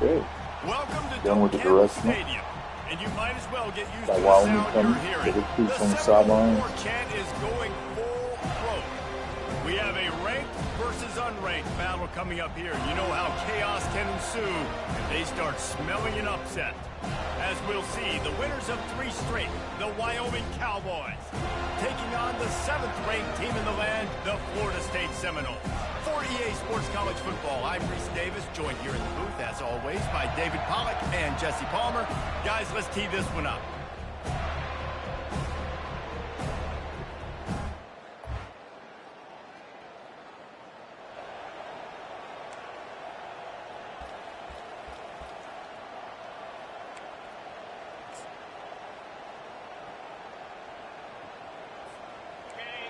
Okay. Welcome to Done with the direction. Stadium, and you might as well get used to the Wyoming sound you're coming. hearing. Get it The on the Seminole sidelines. war chant is going full throat. We have a ranked versus unranked battle coming up here. You know how chaos can ensue if they start smelling an upset. As we'll see, the winners of 3 straight, the Wyoming Cowboys, taking on the 7th-ranked team in the land, the Florida State Seminoles. For EA Sports College Football, I'm Reese Davis, joined here in the booth, as always, by David Pollack and Jesse Palmer. Guys, let's tee this one up.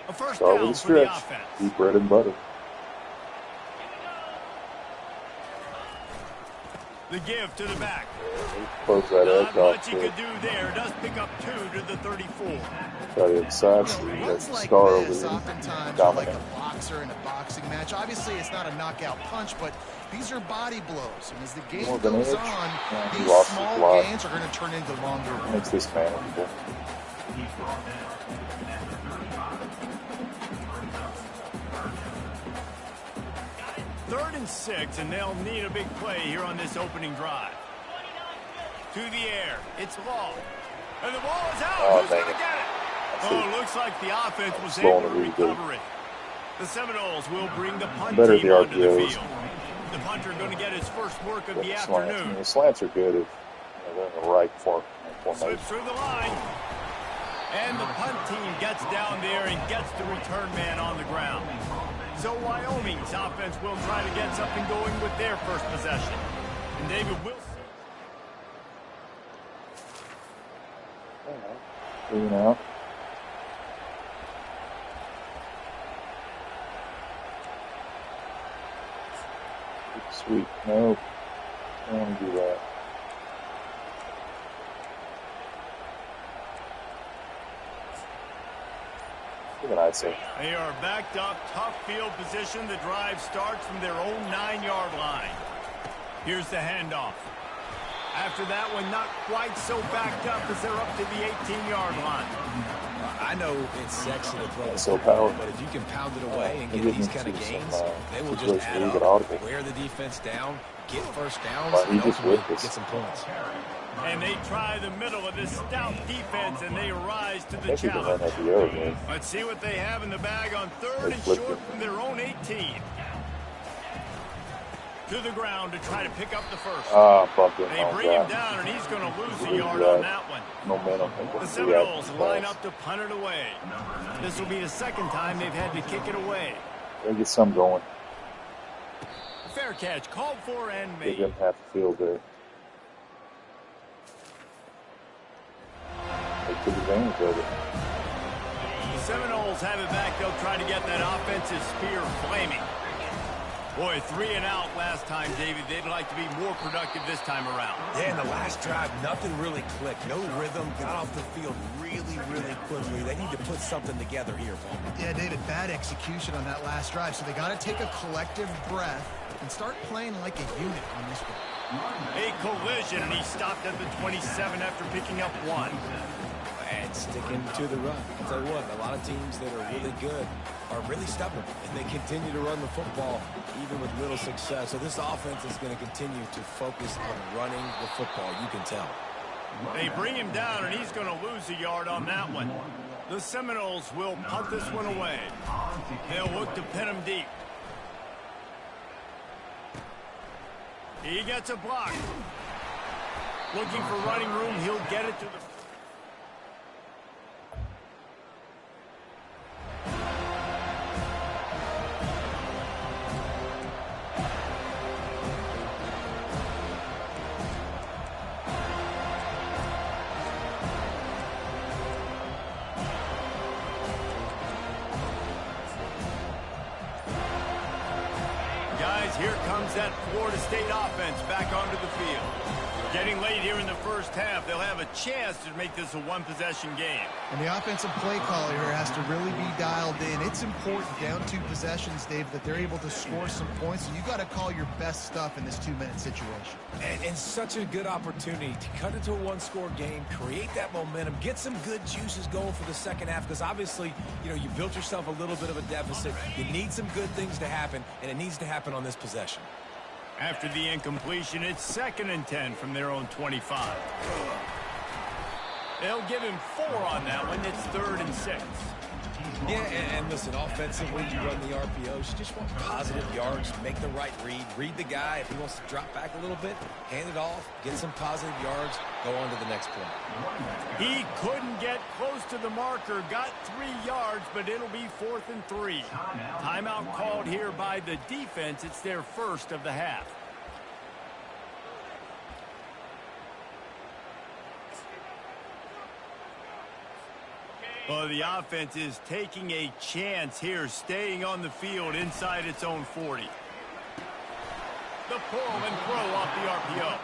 A first Start down with a for the stretch. offense. Deep bread and butter. The give to the back. Close that Not edge much off he to could do there. Does pick up 2 to the 34. try to inside so you got Runs the like star over this there. oftentimes are like Dominant. a boxer in a boxing match. Obviously, it's not a knockout punch, but these are body blows. And as the game More of an goes edge. on, Yeah, he these lost his small line. gains are going to turn into longer ones. Makes this manageable. Third and 6, and they'll need a big play here on this opening drive. To the air. It's long. And the ball is out. Oh, Who's going to get it? Oh, looks like the offense was Slowing able to it really recover it. The Seminoles will bring the punt Better team the onto the RPOs. field. The punter going to get his first work of the Slants. afternoon. The slants are good if they're in the right formation. Slips through the line. And the punt team gets down there and gets the return man on the ground. So Wyoming's offense will try to get something going with their first possession. And David Wilson. Clean out. Sweet. Nope. I don't want to do that. Look at I'd say. They are backed up, tough field position. The drive starts from their own 9-yard line. Here's the handoff. After that one, not quite so backed up as they're up to the 18-yard line. I know it's sexy to throw the So football, powerful. but if you can pound it away and They get get these into kind of some, gains, they will just situations add where you up, get audible. wear the defense down, get first downs, Well, he and just ultimately whipped us. get some points. And they try the middle of this stout defense, and they rise to I the think he can run challenge. at the air again. Let's see what they have in the bag on third They and flipped short it. from their own 18. To the ground to try to pick up the first. Bumped him. They Oh, bring him God. down, and he's going to lose a Really yard bad. on that one. Momentum. The Seminoles line up to punt it away. This will be the second time they've had to kick it away. Gotta get some going. Fair catch, called for and Give made. them half the field there. They took advantage of it. The Seminoles have it back. They'll try to get that offensive spear flaming. Boy, 3 and out last time, David. They'd like to be more productive this time around. Yeah, in the last drive, nothing really clicked. No rhythm, got off the field really, really quickly. They need to put something together here, Paul. Yeah, David, bad execution on that last drive. So they got to take a collective breath and start playing like a unit on this one. A collision, and he stopped at the 27 after picking up 1. And sticking to the run. I'll tell you what, a lot of teams that are really good are really stubborn, and they continue to run the football even with little success. So this offense is going to continue to focus on running the football, you can tell. They bring him down, and he's going to lose a yard on that one. The Seminoles will punt this one away. They'll look to pin him deep. He gets a block. Looking for running room, he'll get it to the... Guys, here comes that Florida State offense back onto the field. Getting late here in the first half, they'll have a chance to make this a one-possession game. And the offensive play caller here has to really be dialed in. It's important down 2 possessions, Dave, that they're able to score some points. So you got to call your best stuff in this 2-minute situation. And such a good opportunity to cut into a one-score game, create that momentum, get some good juices going for the second half. Because obviously, you know, you built yourself a little bit of a deficit. You need some good things to happen, and it needs to happen on this possession. After the incompletion, it's 2nd and 10 from their own 25. They'll give him 4 on that one. It's 3rd and 6. Yeah, and listen, offensively, you run the RPOs. You just want positive yards, make the right read the guy. If he wants to drop back a little bit, hand it off, get some positive yards, go on to the next play. He couldn't get close to the marker, got 3 yards, but it'll be 4th and 3. Timeout called here by the defense. It's their first of the half. Well, the offense is taking a chance here, staying on the field inside its own 40. The pull and throw off the RPO.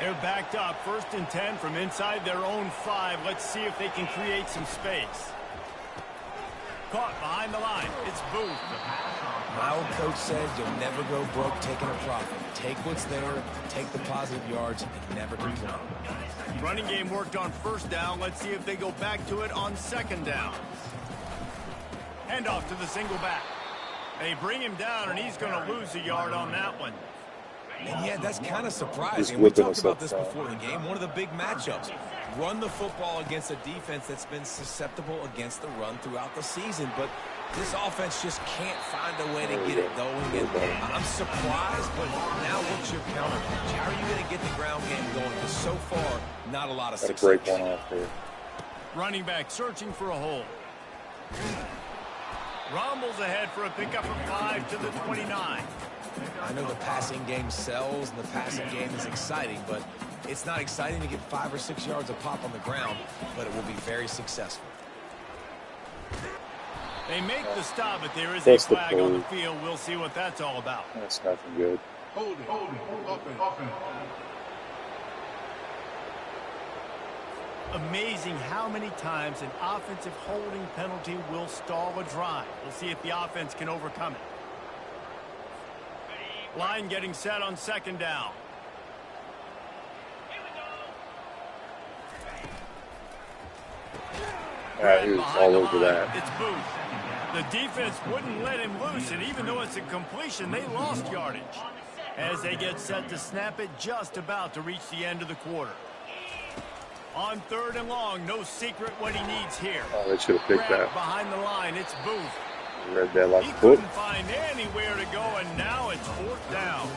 They're backed up, 1st and 10 from inside their own 5. Let's see if they can create some space. Caught behind the line. It's Booth. My old coach said you'll never go broke taking a profit. Take what's there, take the positive yards, and never complain. Running game worked on 1st down. Let's see if they go back to it on 2nd down. Handoff to the single back. They bring him down, and he's going to lose a yard on that one. And yeah, that's kind of surprising. We talked about this before the game. One of the big matchups. Run the football against a defense that's been susceptible against the run throughout the season. But this offense just can't find a way to get it going. And I'm surprised, but now what's your counter? How are you going to get the ground game going? Because so far, not a lot of success. Break one off here. Running back searching for a hole. Rumbles ahead for a pickup of 5 to the 29. I know the passing game sells and the passing game is exciting, but it's not exciting to get 5 or 6 yards of pop on the ground, but it will be very successful. They make the stop, but there is a flag on the field. We'll see what that's all about. That's nothing good. Hold it. Open. Amazing how many times an offensive holding penalty will stall a drive. We'll see if the offense can overcome it. Line getting set on 2nd down. He was all over that. It's Booth. The defense wouldn't let him loose, and even though it's a completion, they lost yardage. As they get set to snap it, just about to reach the end of the quarter. On 3rd and long, no secret what he needs here. Oh, they should have picked that. Behind the line, it's Booth. Read that like he a book. couldn't find anywhere to go, and now it's 4th down.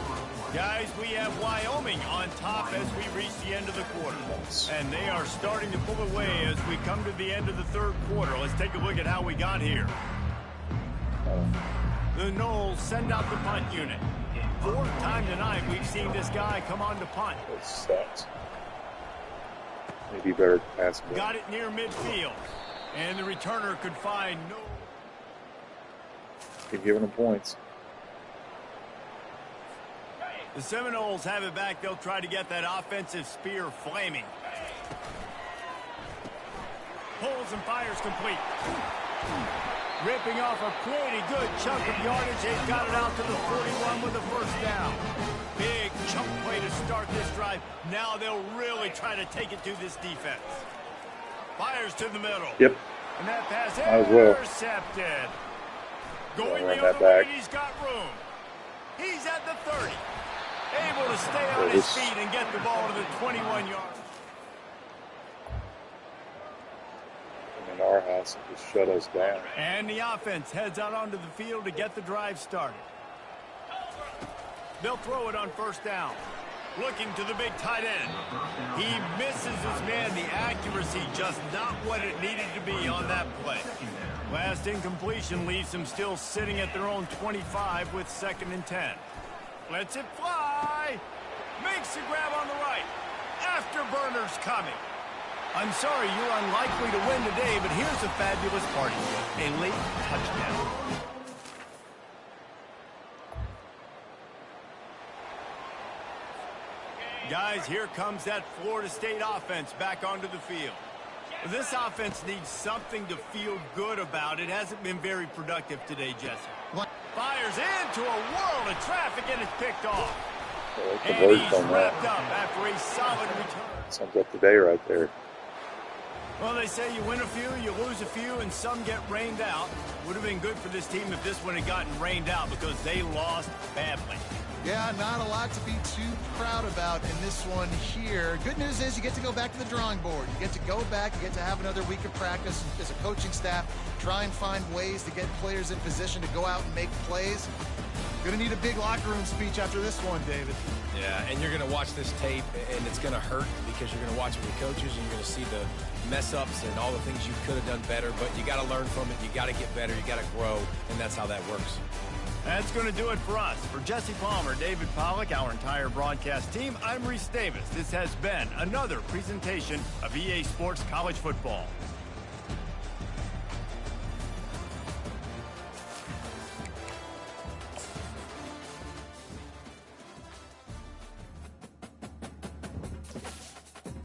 Guys, we have Wyoming on top as we reach the end of the quarter. And they are starting to pull away as we come to the end of the 3rd quarter. Let's take a look at how we got here. The Noles send out the punt unit. 4th time tonight we've seen this guy come on to punt. That sucks. Maybe better pass. Got it near midfield. And the returner could find no... Keep giving them points. The Seminoles have it back. They'll try to get that offensive spear flaming. Pulls and fires complete. Ripping off a pretty good chunk of yardage. They've got it out to the 41 with the 1st down. Big chunk play to start this drive. Now they'll really try to take it to this defense. Fires to the middle. Yep. And that pass intercepted. Going the other way, he's got room. He's at the 30. Able to stay on his feet and get the ball to the 21-yard. In our house, it just shut us down. And the offense heads out onto the field to get the drive started. They'll throw it on 1st down. Looking to the big tight end. He misses his man. The accuracy just not what it needed to be on that play. Last incompletion leaves them still sitting at their own 25 with 2nd and 10. Lets it fly. Makes the grab on the right. Afterburner's coming. I'm sorry you're unlikely to win today, but here's a fabulous party. A late touchdown. Guys, here comes that Florida State offense back onto the field. This offense needs something to feel good about. It hasn't been very productive today, Jesse. Fires into a world of traffic, and it's picked off. And he's wrapped up after a solid return. Sounds like the day right there. Well, they say you win a few, you lose a few, and some get rained out. Would have been good for this team if this one had gotten rained out because they lost badly. Yeah, not a lot to be too proud about in this one here. Good news is you get to go back to the drawing board. You get to go back, you get to have another week of practice as a coaching staff, try and find ways to get players in position to go out and make plays. Gonna need a big locker room speech after this one, David. Yeah, and you're gonna watch this tape, and it's gonna hurt because you're gonna watch it with coaches, and you're gonna see the mess-ups and all the things you could have done better, but you gotta learn from it, you gotta get better, you gotta grow, and that's how that works. That's going to do it for us. For Jesse Palmer, David Pollack, our entire broadcast team, I'm Reese Davis. This has been another presentation of EA Sports College Football.